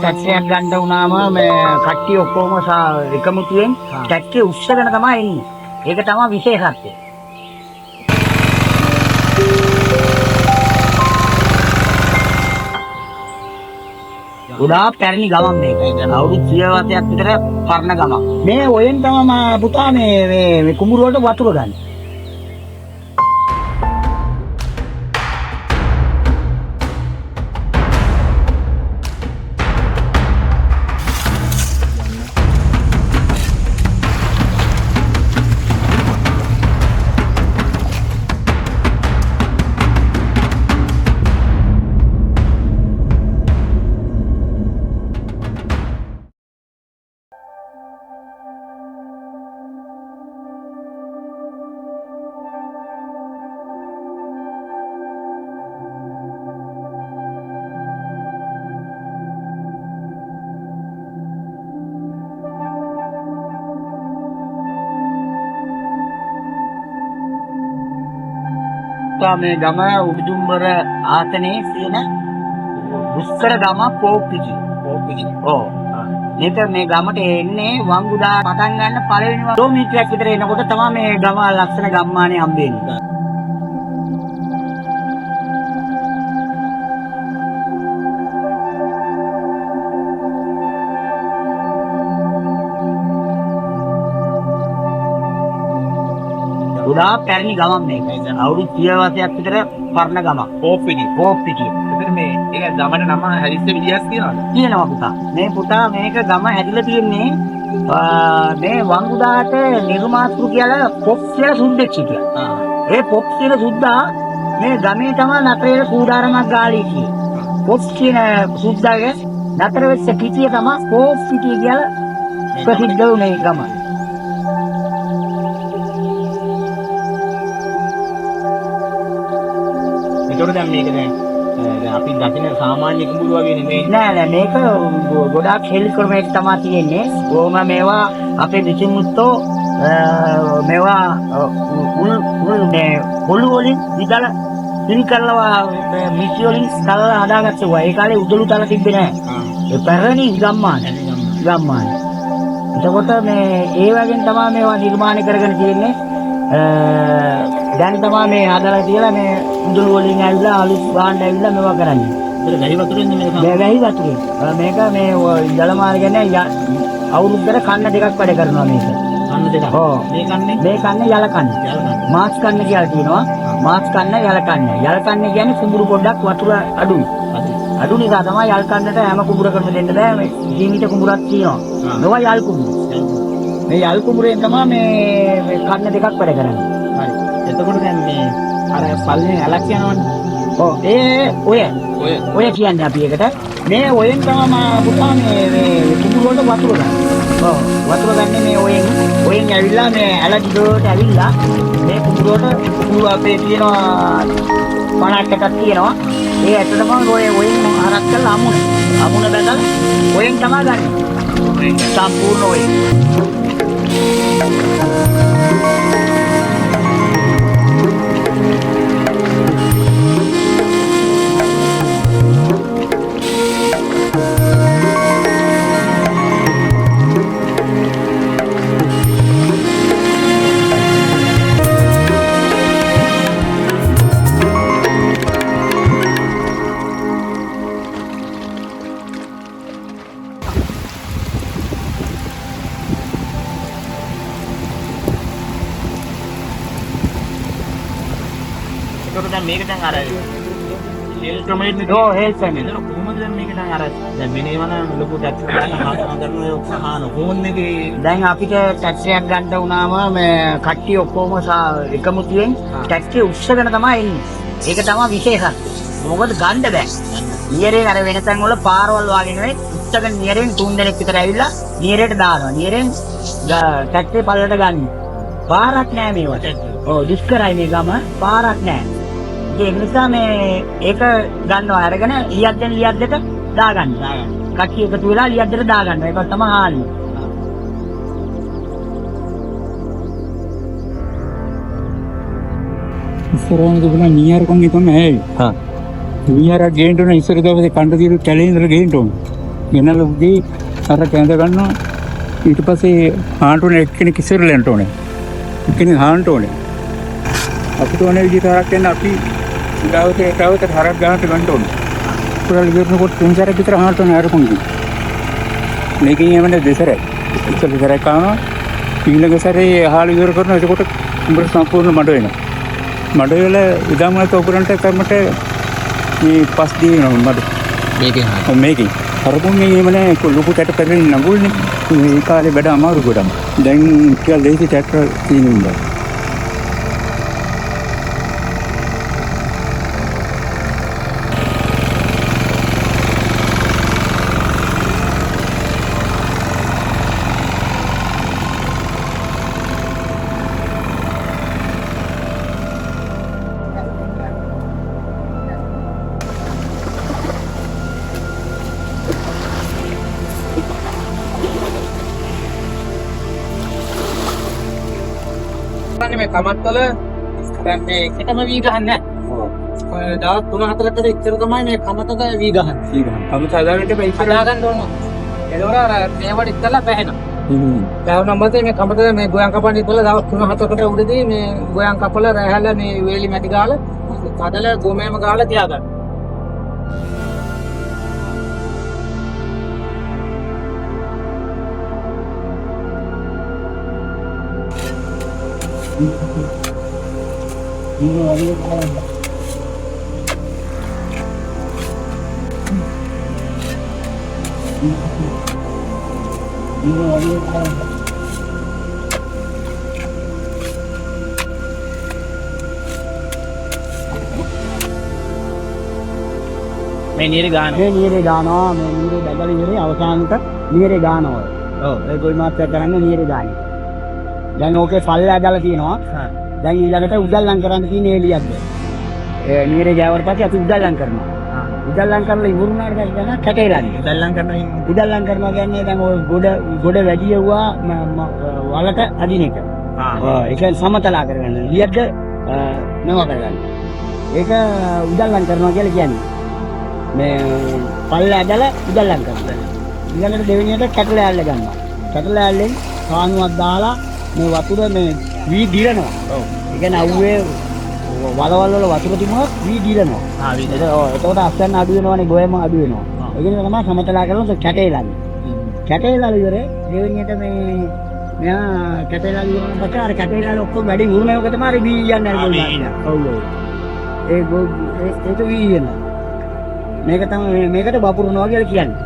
ටැක්සියක් ගන්න වුණාම මේ කට්ටිය ඔක්කොම එකමුතුවෙන් ටැක්සිය උස්සගෙන තමයි එන්නේ. ඒක තමයි විශේෂත්වය. ගොඩාක් පැරණි ගමක් මේක. අවුරුදු 100 වසරයක් විතර පරණ ගමක්. මේ ඔයෙන් තමයි පුතා මේ කුඹුර වලට වතුර ගන්න. මේ ගම උඩුම්බර ආසනයේ තියෙන දුෂ්කර ගම පෝපිටි. ඔව්. මේක මේ ගමට එන්නේ වංගුදා පටන් ගන්න පළවෙනි කිලෝමීටරයක් විතර එනකොට තමයි මේ ගම ලස්සන ගම්මානේ හම්බෙන්නේ. ගොඩාක් පැරණි ගමක් මේක. අවුරුදු 100 වසරයක් විතර පරණ ගමක්. පෝපිටි. ඒතර මේ ඒක ගමන නම හරිස්ස විදියක් තියනවද? තියෙනවා පුතා. මේ පුතා මේක ගම හැදිලා තියෙන්නේ මේ වංගුදාට නිර්මාතෘ කියලා පොප් කියලා සුද්දෙක් හිටියා. ඒ පොප් කියන සුද්දා මේ ගමේ තමයි නතර වෙලා කූඩාරමක් ගාලී කියේ. පොප් කියන සුද්දාගේ නතර වෙච්ච පිටිය තමයි පෝපිටි කියලා ප්‍රසිද්ධ වුණේ ගම. ඒතකොට දැන් මේක දැන් අපි දකින සාමාන්‍ය කුඹුරු වගේ නෙමෙයි. නෑ මේක ගොඩාක් හෙල් ක්‍රමයක තමයි තියෙන්නේ. කොහොම මේවා අපේ විසිමුත්තෝ මේවා මේ පොළු වලින් විදලා දින් කරලා මිටි වලින් කල්ලා හදාගත්තා. ඒ කාලේ උදළු තල තිබ්බේ නෑ. ඒ පැරණි ගම්මාන. එතකොට මේ ඒ වගේ තමයි මේවා නිර්මාණය කරගෙන තියෙන්නේ. දැන් තමයි මේ හදලා තියලා මේ උදුළු වලින් ඇවිල්ලා අලුත් ගාන්න ඇවිල්ලා මේවා කරන්නේ. ඒක වැහි වතුරෙන් මේක වැහි වතුරෙන්. මේක මේ ජලමාර්ග කියන්නේ අවුරුද්දට කන්න දෙකක් වැඩ කරනවා මේක. කන්න දෙකක්. ඔව්. මේ කන්නේ යල කන්න. මාස් කන්න කියලා කියනවා. මාස් කන්න යල කන්න. යල කන්න කියන්නේ කුඹුරු පොඩ්ඩක් වතුර අඩුයි. අඩු නිසා තමයි යල් කන්නට හැම කුඹුරකටම දෙන්න බෑ. මේ ජීවිත කුඹුරක් තියෙනවා. මේවා යල් කුඹුරු. මේ යල් කුඹුරෙන් තමයි මේ කන්න දෙකක් වැඩ කරන්නේ. හරි. එතකොට දැන් මේ අර පල්ලේ ඇලක් යනවනේ. ඔව් ඔය කියන්නේ අපි ඒකට. මේ ඔයෙන් තමයි පුතා මේ කුඹුර වලට වතුර ගන්න. ඔව් වතුර ගන්න මේ ඔයෙන් ඇවිල්ලා මේ ඇල දිගට ඇවිල්ලා මේ කුඹුර වලට කුඹුර අපේ තියෙනවා 50ක් එකක් තියෙනවා. ඒ ඇත්තටම ඔයෙන් හරක් කරලා අමුණ බැලලා ඔයෙන් තමයි ගන්න. සම්පූර්ණ ඔයෙන්. ඒතකොට දැන් මේක දැන් අර හෙල් ක්‍රමයෙන් හෙල් ක්‍රමයෙන්. ඒක කොහොමද දැන් මේක දැන් අර දැන් වෙනේම නම් ලොකු ටැක්ස් ගන්න හදන කරන ඔය උත්සාහන කොහොමද මේකේ දැන් අපිට ටැක්සියක් ගන්න වුණාම මේ කට්ටිය ඔක්කොම එකමුතුවෙන් ටැක්සිය උස්සගෙන තමයි එන්නේ. ඒක තමයි විශේෂත්වය. මොකද ගන්න බෑ. නියරේ අර වෙන තැන් වල පාරවල් වගේ නෙවෙයි උස්සගෙන නියරෙන් 3 දෙනෙක් විතර ඇවිල්ලා නියරේට දානවා. නියරෙන් ටැක්සිය පල්ලට ගන්න. පාරක් නෑ මේවට. ඔව් දුෂ්කරයි මේ ගම. පාරක් නෑ. ඒ නිසා මේ ඒක ගන්නවා අරගෙන ලියක් දෙක දාගන්න. කට්ටිය එකතු වෙලා ලියක් දෙක දාගන්න. ඒක තමයි හාන්නේ. ඉස්සරහම තිබුණා නියරකම් එක තමයි. හා. නියර ගේන්න ඕන ඉස්සර දවසේ කණ්ඩ දිරු කැලේ ඉඳලා ගේන්න ඕන. ගෙනල්ලා උදී අර කැඳ ගන්නවා. ඊට පස්සේ හාන්ටුනේ එක්කෙනෙක් ඉස්සරලෙන්ට ඕනේ. එක්කෙනෙක් හාන්ට ඕනේ. අපිට ඕනේ විදිහට හරක් ගන්න අපි ගාවතේ හරක් ගන්නට ගන්න ඕනේ. පුරාල ගිරනකොට තුන් සැරයක් විතර හාන්ට ඕනේ අරපොන්දි. මේකෙන් එවනේ දෙසරයි. ඉස්සර දෙසරක් කරනවා. ඊළඟ සැරේ හාල් ඉවර කරනවා. එතකොට උඹට සම්පූර්ණ මඩ වෙනවා. මඩ වල ඉදාමනත උගරන්ට කර්මට මේ පස් දී වෙනවා මඩ. මේකෙන් හරපොන් මේ එම නෑ ලොකු කැට පෙරෙන් නගුල්නේ. මේ කාලේ වැඩ අමාරු ගොඩක්. දැන් කියලා ලේසි ට්‍රැක්ටර් තියෙනවා. මේ කමත්වල දැන් මේ එකටම වී ගහන්නේ නැහැ. දවස් 3-4කට ඉච්චර තමයි මේ කමතක වී ගහන්නේ. කමත හදාගන්න බෑ ඉස්සර. හදාගන්න ඕන. ඒකවල අර මේවට ඉස්සලා පැහැෙනවා. පැහැුණාම මේ කමත මේ ගෝයන් කපන්න ඉස්සලා දවස් 3-4කට උඩදී මේ ගෝයන් කපලා රැහැලා මේ වේලි මැටි ගාලා කඩලා ගොමේම ගාලා තියාගන්න. මේ නීරේ ගානවා. මේ නීරේ දානවා මේ නීරේ බැදලා ඉවරේ අවසානට නීරේ දානවා. ඔව් ඒ ගොවි මාත්‍ය කරන්නේ නීරේ දාන්නේ. දැන් ඕකේ පල්ලෑ දාලා තියෙනවා. දැන් ඊළඟට උදල්ලම් කරන්න තියෙන එළියක්ද. ඒ නීරේ ගෑවට පස්සේ අපි උදල්ලම් කරනවා. උදල්ලම් කරලා ඉවරුනාට පස්සේ දැන් කැටේලාන්නේ. උදල්ලම් කරනවා කියන්නේ දැන් ඔය ගොඩ වැඩි යවුවා වලට අදින එක. ඒක සමතලා කරගන්න. ලියද්ද නම කරගන්න. ඒක උදල්ලම් කරනවා කියලා කියන්නේ. මේ පල්ලෑ ඇදලා උදල්ලම් කරනවා. ඊළඟට දෙවෙනියට කැටලෑල්ල ගන්නවා. කැටලෑල්ලෙන් කානුවක් දාලා මේ වතුර මේ වී දිරනවා. ඔව්. ඒ කියන්නේ අවුවේ වලවල් වල වතුර තිබුණොත් වී දිරනවා. එතකොට අස්සන්න අඩු වෙනවනේ ගොයම අඩු වෙනවා. ඒ කියන්නේ තමයි සමතලා කරනකොට කැටේලාන්නේ. කැටේලාල ඉවරේ දෙවෙනියට මේ මෙයා කැටේලාල ඉවරන පස්සේ අර කැටේලාල ඔක්කොම වැඩි උරුමයක තමයි අර වී යන්නේ අර ඔව් ඔව්. ඒක වී වෙනවා. මේක තමයි මේකට වපුරනවා කියලා කියන්නේ.